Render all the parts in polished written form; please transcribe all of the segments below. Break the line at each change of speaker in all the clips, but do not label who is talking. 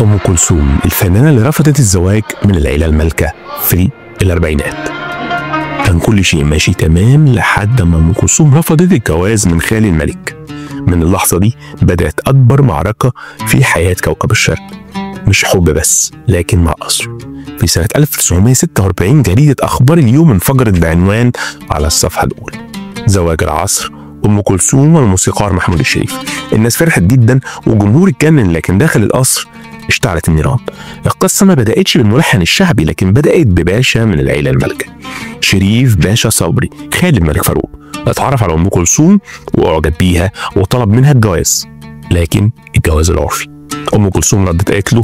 أم كلثوم الفنانة اللي رفضت الزواج من العيلة المالكة في الأربعينات. كان كل شيء ماشي تمام لحد ما أم كلثوم رفضت الجواز من خالي الملك. من اللحظة دي بدأت أكبر معركة في حياة كوكب الشرق، مش حب بس لكن مع قصر. في سنة 1946 جريدة أخبار اليوم انفجرت بعنوان على الصفحة الأولى: زواج العصر، أم كلثوم والموسيقار محمود الشريف. الناس فرحت جدا والجمهور اتجنن، لكن داخل القصر اشتعلت النيران. القصة ما بدأتش بالملحن الشعبي، لكن بدأت بباشا من العيلة المالكة، شريف باشا صبري خالد الملك فاروق. اتعرف على أم كلثوم وأعجب بيها وطلب منها الجواز، لكن الجواز العرفي. أم كلثوم ردت قالت له: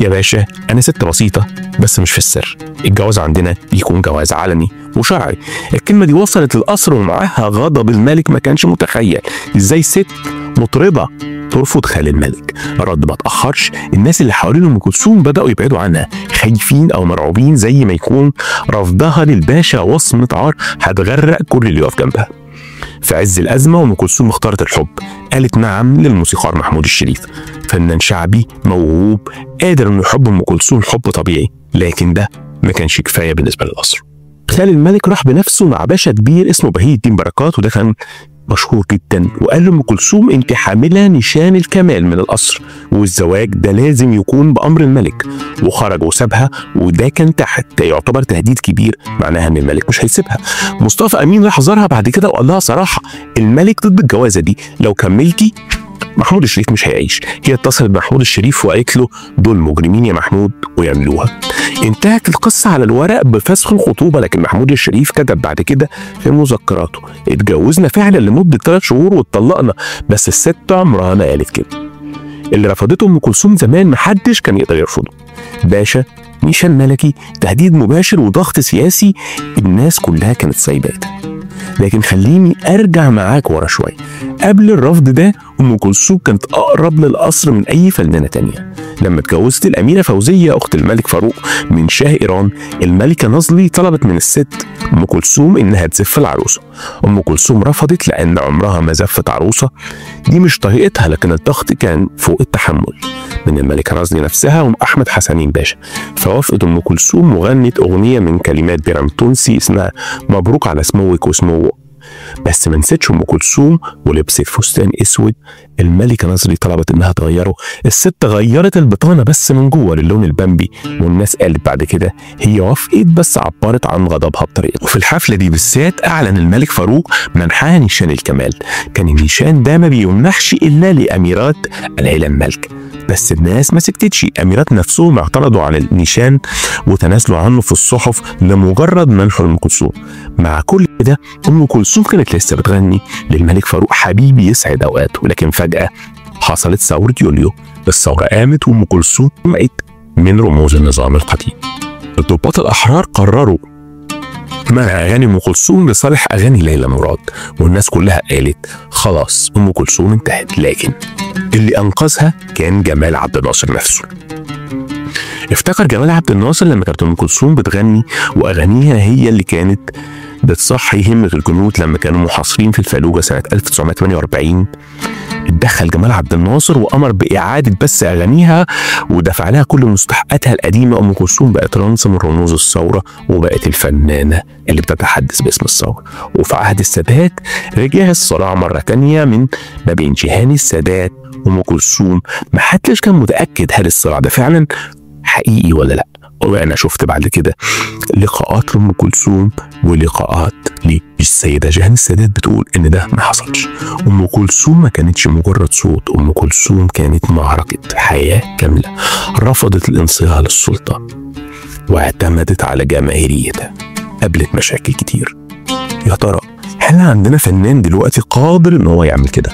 يا باشا أنا ست بسيطة بس مش في السر، الجواز عندنا يكون جواز علني وشرعي. الكلمة دي وصلت للقصر ومعاها غضب الملك ما كانش متخيل ازاي ست مطربة ترفض خالد الملك. الرد ما اتأخرش، الناس اللي حوالين أم كلثوم بدأوا يبعدوا عنها، خايفين أو مرعوبين زي ما يكون رفضها للباشا وصمة عار هتغرق كل اللي يقف جنبها. في عز الأزمة أم كلثوم اختارت الحب، قالت نعم للموسيقار محمود الشريف، فنان شعبي موهوب قادر إنه يحب أم كلثوم حب طبيعي، لكن ده ما كانش كفاية بالنسبة للقصر. خالد الملك راح بنفسه مع باشا كبير اسمه بهي الدين بركات، وده كان مشهور جدا، وقال لأم كلثوم: انت حامله نشان الكمال من القصر، والزواج ده لازم يكون بأمر الملك. وخرج وسابها، وده كان يعتبر تهديد كبير، معناها ان الملك مش هيسيبها. مصطفى امين راح زارها بعد كده وقال لها صراحه: الملك ضد الجوازه دي، لو كملتي محمود الشريف مش هيعيش. هي اتصلت بمحمود الشريف وقالت له: دول مجرمين يا محمود ويعملوها. انتهت القصه على الورق بفسخ الخطوبه، لكن محمود الشريف كتب بعد كده في مذكراته: اتجوزنا فعلا لمده 3 شهور واتطلقنا، بس الست عمرها ما قالت كده. اللي رفضته ام كلثوم زمان محدش كان يقدر يرفضه. باشا، نيشان ملكي، تهديد مباشر وضغط سياسي، الناس كلها كانت سايباها. لكن خليني ارجع معاك ورا شويه. قبل الرفض ده ام كلثوم كانت اقرب للقصر من اي فنانه تانيه. لما اتجوزت الاميره فوزيه اخت الملك فاروق من شاه ايران، الملكه نازلي طلبت من الست ام كلثوم انها تزف العروسه. ام كلثوم رفضت لان عمرها ما زفت عروسه، دي مش طريقتها، لكن الضغط كان فوق التحمل من الملكه نازلي نفسها واحمد حسنين باشا. فوافقت ام كلثوم وغنت اغنيه من كلمات بيرام تونسي اسمها مبروك على سموك وسمو. بس ما نسيتش ام كلثوم ولبست فستان اسود الملكه نازلي طلبت انها تغيره. الست غيرت البطانه بس من جوه للون البامبي، والناس قالت بعد كده هي وافقت بس عبرت عن غضبها بطريقه. وفي الحفله دي بالذات اعلن الملك فاروق منحها نيشان الكمال. كان النيشان ده ما بيمنحش الا لاميرات العيله المالكه، بس الناس ما سكتتش، اميرات نفسهم اعترضوا على النيشان وتنازلوا عنه في الصحف لمجرد منحه لام كلثوم. مع كل ده ام كلثوم كانت لسه بتغني للملك فاروق حبيبي يسعد اوقاته، لكن فجاه حصلت ثوره يوليو. الثوره قامت وام كلثوم بقت من رموز النظام القديم. الضباط الاحرار قرروا منع اغاني ام كلثوم لصالح اغاني ليلى مراد، والناس كلها قالت خلاص ام كلثوم انتهت. لكن اللي انقذها كان جمال عبد الناصر نفسه. افتكر جمال عبد الناصر لما كانت ام كلثوم بتغني واغانيها هي اللي كانت بتصحي همة الجنود لما كانوا محاصرين في الفلوجة سنة 1948. اتدخل جمال عبد الناصر وأمر بإعادة بس أغانيها ودفع لها كل مستحقاتها القديمة. أم كلثوم بقت رمز من رموز الثورة وبقت الفنانة اللي بتتحدث باسم الثورة. وفي عهد السادات رجع الصراع مرة تانية ما بين جيهان السادات وأم كلثوم. محدش كان متأكد هل الصراع ده فعلا حقيقي ولا لأ. وانا شفت بعد كده لقاءات لأم كلثوم ولقاءات للسيدة جيهان السادات بتقول ان ده ما حصلش. ام كلثوم ما كانتش مجرد صوت، ام كلثوم كانت معركة حياة كاملة. رفضت الانصياع للسلطة واعتمدت على جماهيريتها، قابلت مشاكل كتير. يا ترى هل عندنا فنان دلوقتي قادر ان هو يعمل كده؟